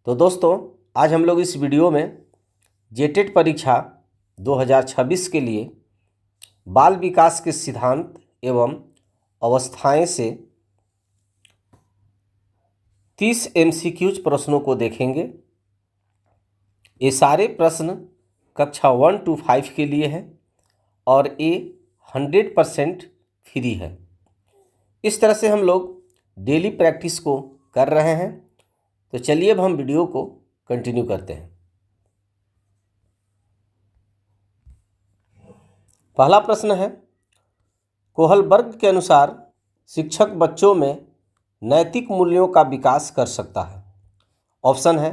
तो दोस्तों, आज हम लोग इस वीडियो में जेटेट परीक्षा 2026 के लिए बाल विकास के सिद्धांत एवं अवस्थाएं से 30 MCQs प्रश्नों को देखेंगे। ये सारे प्रश्न कक्षा 1 to 5 के लिए है और ये 100% फ्री है। इस तरह से हम लोग डेली प्रैक्टिस को कर रहे हैं। तो चलिए अब हम वीडियो को कंटिन्यू करते हैं। पहला प्रश्न है, कोहलबर्ग के अनुसार शिक्षक बच्चों में नैतिक मूल्यों का विकास कर सकता है। ऑप्शन है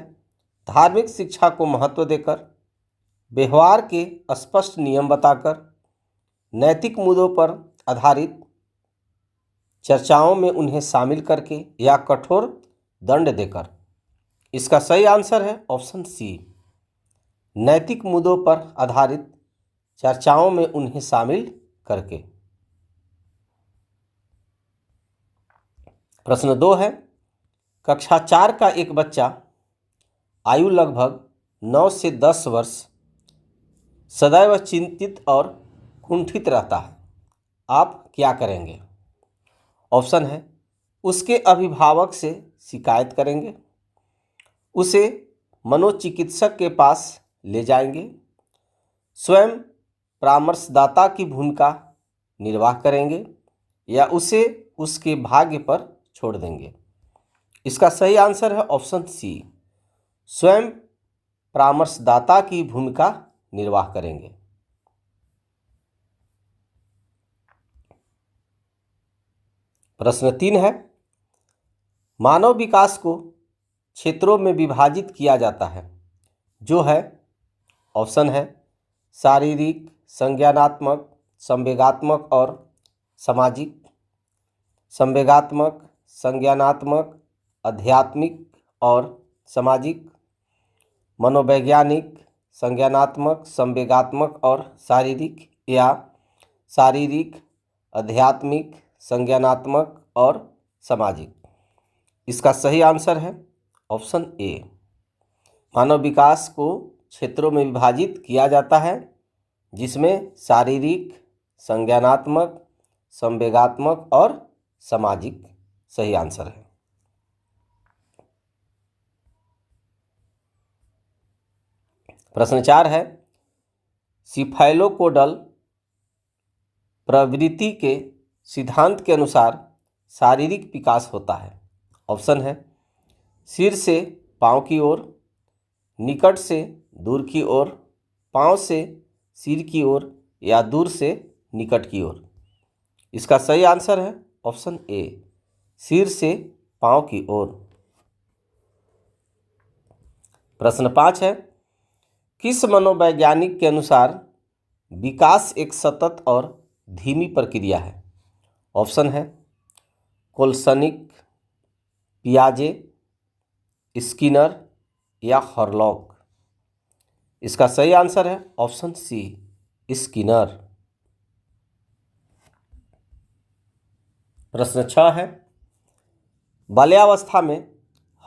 धार्मिक शिक्षा को महत्व देकर, व्यवहार के स्पष्ट नियम बताकर, नैतिक मुद्दों पर आधारित चर्चाओं में उन्हें शामिल करके या कठोर दंड देकर। इसका सही आंसर है ऑप्शन सी, नैतिक मुद्दों पर आधारित चर्चाओं में उन्हें शामिल करके। प्रश्न 2 है, कक्षा 4 का एक बच्चा आयु लगभग 9 से 10 वर्ष सदैव चिंतित और कुंठित रहता है। आप क्या करेंगे? ऑप्शन है उसके अभिभावक से शिकायत करेंगे, उसे मनोचिकित्सक के पास ले जाएंगे, स्वयं परामर्शदाता की भूमिका निर्वाह करेंगे या उसे उसके भाग्य पर छोड़ देंगे। इसका सही आंसर है ऑप्शन सी, स्वयं परामर्शदाता की भूमिका निर्वाह करेंगे। प्रश्न 3 है, मानव विकास को क्षेत्रों में विभाजित किया जाता है, जो है। ऑप्शन है शारीरिक, संज्ञानात्मक, संवेगात्मक और सामाजिक, संवेगात्मक, संज्ञानात्मक, आध्यात्मिक और सामाजिक, मनोवैज्ञानिक, संज्ञानात्मक, संवेगात्मक और शारीरिक, या शारीरिक, आध्यात्मिक, संज्ञानात्मक और सामाजिक। इसका सही आंसर है ऑप्शन ए, मानव विकास को क्षेत्रों में विभाजित किया जाता है, जिसमें शारीरिक, संज्ञानात्मक, संवेगात्मक और सामाजिक सही आंसर है। प्रश्न 4 है, सिफाइलोकोडल प्रवृत्ति के सिद्धांत के अनुसार शारीरिक विकास होता है। ऑप्शन है सिर से पाँव की ओर, निकट से दूर की ओर, पाँव से सिर की ओर या दूर से निकट की ओर। इसका सही आंसर है ऑप्शन ए, सिर से पाँव की ओर। प्रश्न 5 है, किस मनोवैज्ञानिक के अनुसार विकास एक सतत और धीमी प्रक्रिया है? ऑप्शन है कोलसनिक, पियाजे, स्किनर या हॉरलॉक। इसका सही आंसर है ऑप्शन सी, स्किनर। प्रश्न 6 है, बाल्यावस्था में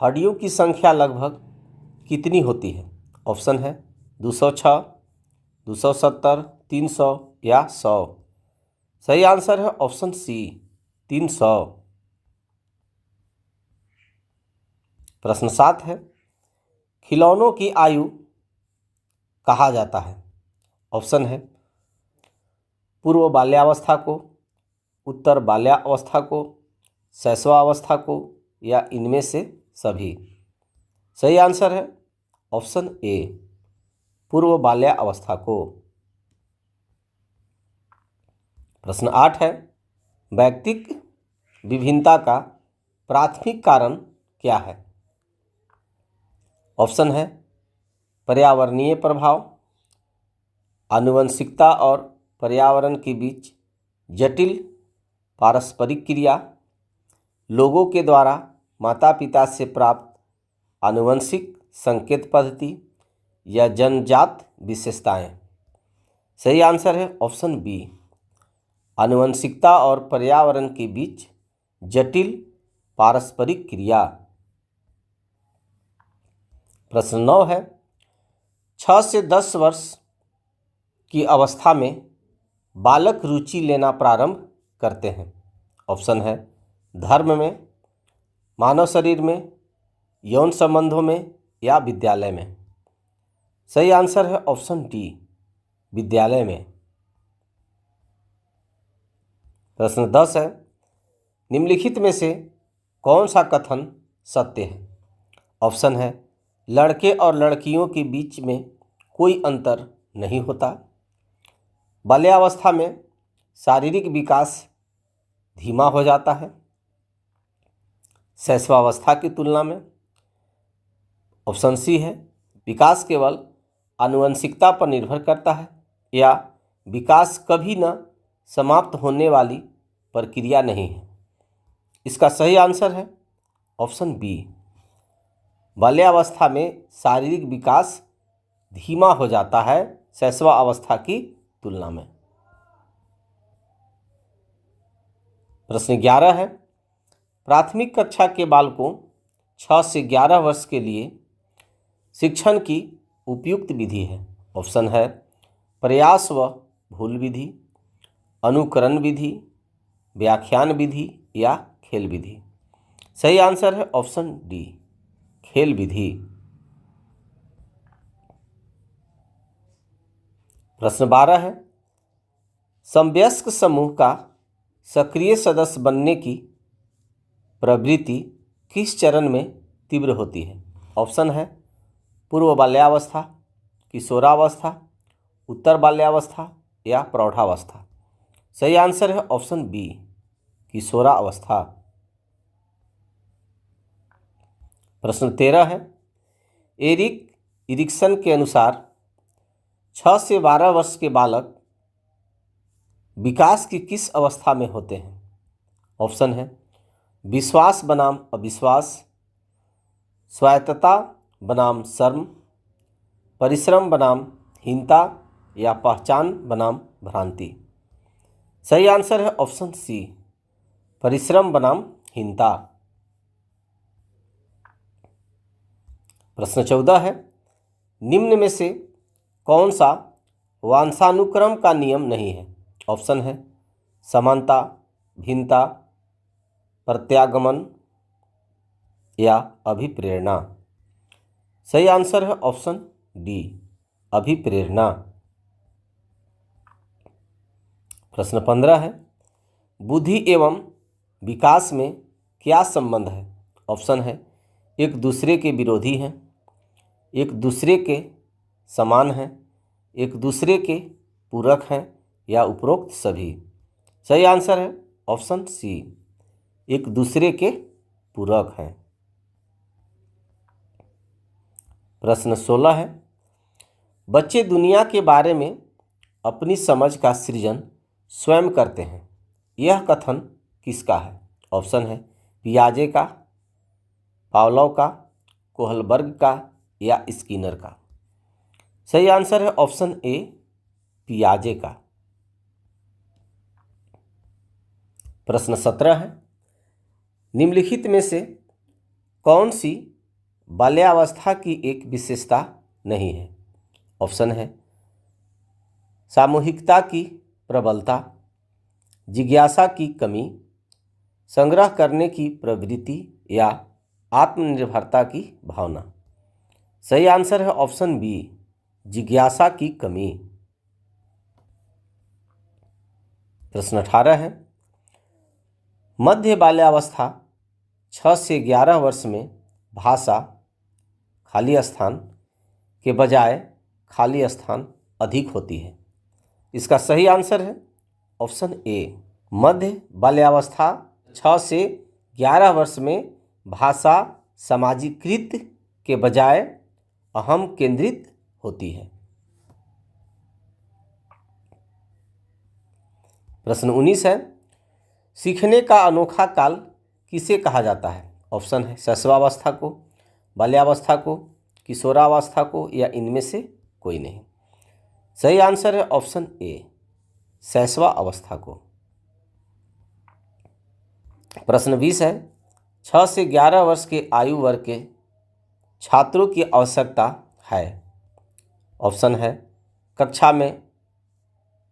हड्डियों की संख्या लगभग कितनी होती है? ऑप्शन है 206, 270, 300 या 100। सही आंसर है ऑप्शन सी, 300। प्रश्न 7 है, खिलौनों की आयु कहा जाता है? ऑप्शन है पूर्व बाल्यावस्था को, उत्तर बाल्यावस्था को, शैशवावस्था को या इनमें से सभी। सही आंसर है ऑप्शन ए, पूर्व बाल्यावस्था को। प्रश्न 8 है, व्यक्तिक विभिन्नता का प्राथमिक कारण क्या है? ऑप्शन है पर्यावरणीय प्रभाव, आनुवंशिकता और पर्यावरण के बीच जटिल पारस्परिक क्रिया, लोगों के द्वारा माता पिता से प्राप्त आनुवंशिक संकेत पद्धति या जन्मजात विशेषताएं। सही आंसर है ऑप्शन बी, आनुवंशिकता और पर्यावरण के बीच जटिल पारस्परिक क्रिया। प्रश्न 9 है, 6 से 10 वर्ष की अवस्था में बालक रुचि लेना प्रारंभ करते हैं। ऑप्शन है धर्म में, मानव शरीर में, यौन संबंधों में या विद्यालय में। सही आंसर है ऑप्शन डी, विद्यालय में। प्रश्न 10 है, निम्नलिखित में से कौन सा कथन सत्य है? ऑप्शन है लड़के और लड़कियों के बीच में कोई अंतर नहीं होता, बाल्यावस्था में शारीरिक विकास धीमा हो जाता है शैशवावस्था की तुलना में। ऑप्शन सी है विकास केवल आनुवंशिकता पर निर्भर करता है, या विकास कभी न समाप्त होने वाली प्रक्रिया नहीं है। इसका सही आंसर है ऑप्शन बी, बाल्यावस्था में शारीरिक विकास धीमा हो जाता है शैशवा अवस्था की तुलना में। प्रश्न 11 है, प्राथमिक कक्षा के बालकों 6 से 11 वर्ष के लिए शिक्षण की उपयुक्त विधि है। ऑप्शन है प्रयास व भूल विधि, अनुकरण विधि, व्याख्यान विधि या खेल विधि। सही आंसर है ऑप्शन डी, खेल विधि। प्रश्न 12 है, समवयस्क समूह का सक्रिय सदस्य बनने की प्रवृत्ति किस चरण में तीव्र होती है? ऑप्शन है पूर्व बाल्यावस्था, किशोरावस्था, उत्तर बाल्यावस्था या प्रौढ़ावस्था। सही आंसर है ऑप्शन बी, किशोरावस्था। प्रश्न 13 है, एरिक इरिक्सन के अनुसार 6 से 12 वर्ष के बालक विकास की किस अवस्था में होते हैं? ऑप्शन है विश्वास बनाम अविश्वास, स्वायत्तता बनाम शर्म, परिश्रम बनाम हीनता या पहचान बनाम भ्रांति। सही आंसर है ऑप्शन सी, परिश्रम बनाम हीनता। प्रश्न 14 है, निम्न में से कौन सा वंशानुक्रम का नियम नहीं है? ऑप्शन है समानता, भिन्नता, प्रत्यागमन या अभिप्रेरणा। सही आंसर है ऑप्शन डी, अभिप्रेरणा। प्रश्न 15 है, बुद्धि एवं विकास में क्या संबंध है? ऑप्शन है एक दूसरे के विरोधी हैं, एक दूसरे के समान हैं, एक दूसरे के पूरक हैं या उपरोक्त सभी। सही आंसर है ऑप्शन सी, एक दूसरे के पूरक हैं। प्रश्न 16 है, बच्चे दुनिया के बारे में अपनी समझ का सृजन स्वयं करते हैं, यह कथन किसका है? ऑप्शन है पियाजे का, पावलोव का, कोहलबर्ग का या स्किनर का। सही आंसर है ऑप्शन ए, पियाजे का। प्रश्न 17 है, निम्नलिखित में से कौन सी बाल्यावस्था की एक विशेषता नहीं है? ऑप्शन है सामूहिकता की प्रबलता, जिज्ञासा की कमी, संग्रह करने की प्रवृत्ति या आत्मनिर्भरता की भावना। सही आंसर है ऑप्शन बी, जिज्ञासा की कमी। प्रश्न 18 है, मध्य बाल्यावस्था 6 से 11 वर्ष में भाषा खाली स्थान के बजाय खाली स्थान अधिक होती है। इसका सही आंसर है ऑप्शन ए, मध्य बाल्यावस्था 6 से 11 वर्ष में भाषा सामाजिकृत के बजाय अहम केंद्रित होती है। प्रश्न 19 है, सीखने का अनोखा काल किसे कहा जाता है? ऑप्शन है शैशवावस्था को, बाल्यावस्था को, किशोरावस्था को या इनमें से कोई नहीं। सही आंसर है ऑप्शन ए, शैशवा अवस्था को। प्रश्न 20 है, 6 से 11 वर्ष के आयु वर्ग के छात्रों की आवश्यकता है? ऑप्शन है कक्षा में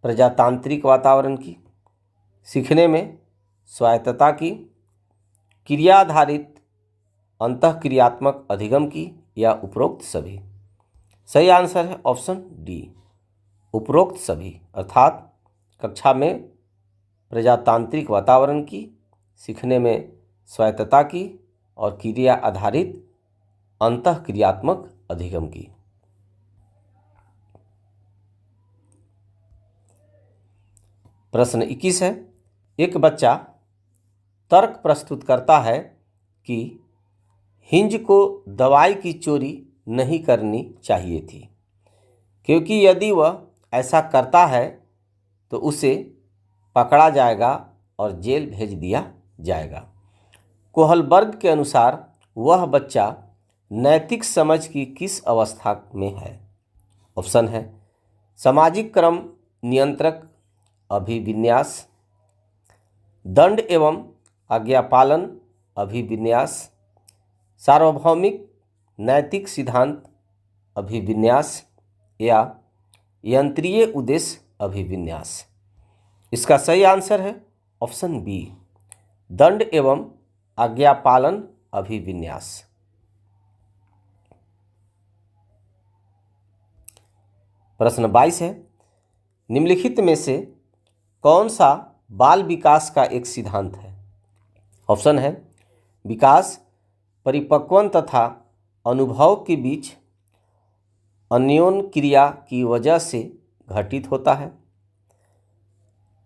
प्रजातांत्रिक वातावरण की, सीखने में स्वायत्तता की, क्रिया आधारित अंतःक्रियात्मक अधिगम की, या उपरोक्त सभी। सही आंसर है ऑप्शन डी, उपरोक्त सभी, अर्थात कक्षा में प्रजातांत्रिक वातावरण की, सीखने में स्वायत्तता की और क्रिया आधारित अंतःक्रियात्मक अधिगम की। प्रश्न 21 है, एक बच्चा तर्क प्रस्तुत करता है कि हिंज को दवाई की चोरी नहीं करनी चाहिए थी, क्योंकि यदि वह ऐसा करता है तो उसे पकड़ा जाएगा और जेल भेज दिया जाएगा। कोहलबर्ग के अनुसार वह बच्चा नैतिक समझ की किस अवस्था में है? ऑप्शन है सामाजिक क्रम नियंत्रक अभिविन्यास, दंड एवं आज्ञापालन अभिविन्यास, सार्वभौमिक नैतिक सिद्धांत अभिविन्यास, या यंत्रीय उद्देश्य अभिविन्यास। इसका सही आंसर है ऑप्शन बी, दंड एवं आज्ञापालन अभिविन्यास। प्रश्न 22 है, निम्नलिखित में से कौन सा बाल विकास का एक सिद्धांत है? ऑप्शन है विकास परिपक्वन तथा अनुभव के बीच अन्योन्य क्रिया की वजह से घटित होता है।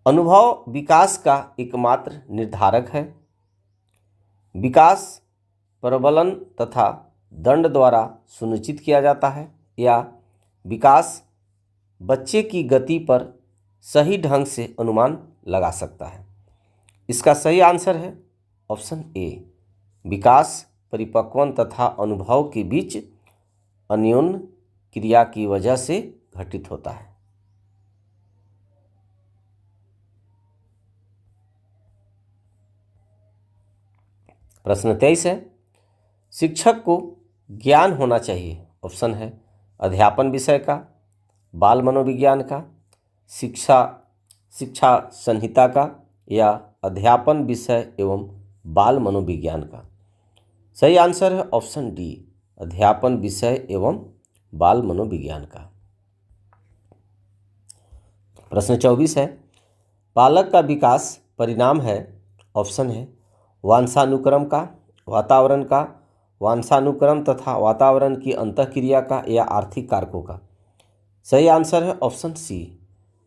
अनुभव विकास का एकमात्र निर्धारक है। विकास प्रबलन तथा दंड द्वारा सुनिश्चित किया जाता है, या विकास बच्चे की गति पर सही ढंग से अनुमान लगा सकता है। इसका सही आंसर है ऑप्शन ए, विकास परिपक्वन तथा अनुभव के बीच अन्योन्य क्रिया की वजह से घटित होता है। प्रश्न 23 है, शिक्षक को ज्ञान होना चाहिए। ऑप्शन है अध्यापन विषय का, बाल मनोविज्ञान का, शिक्षा संहिता का, या अध्यापन विषय एवं बाल मनोविज्ञान का। सही आंसर है ऑप्शन डी, अध्यापन विषय एवं बाल मनोविज्ञान का। प्रश्न 24 है, बालक का विकास परिणाम है। ऑप्शन है वंशानुक्रम का, वातावरण का, वंशानुक्रम तथा वातावरण की अंतःक्रिया का, या आर्थिक कारकों का। सही आंसर है ऑप्शन सी,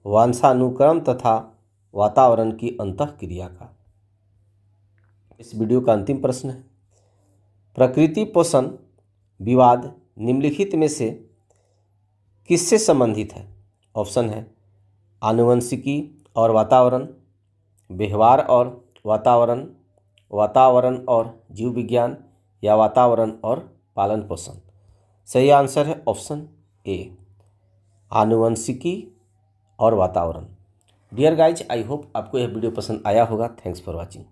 वंशानुक्रम तथा वातावरण की अंतःक्रिया का। इस वीडियो का अंतिम प्रश्न है, प्रकृति पोषण विवाद निम्नलिखित में से किससे संबंधित है? ऑप्शन है आनुवंशिकी और वातावरण, व्यवहार और वातावरण, वातावरण और जीव विज्ञान, या वातावरण और पालन पोषण। सही आंसर है ऑप्शन ए, आनुवंशिकी और वातावरण। डियर गाइज, आई होप आपको यह वीडियो पसंद आया होगा। Thanks for watching.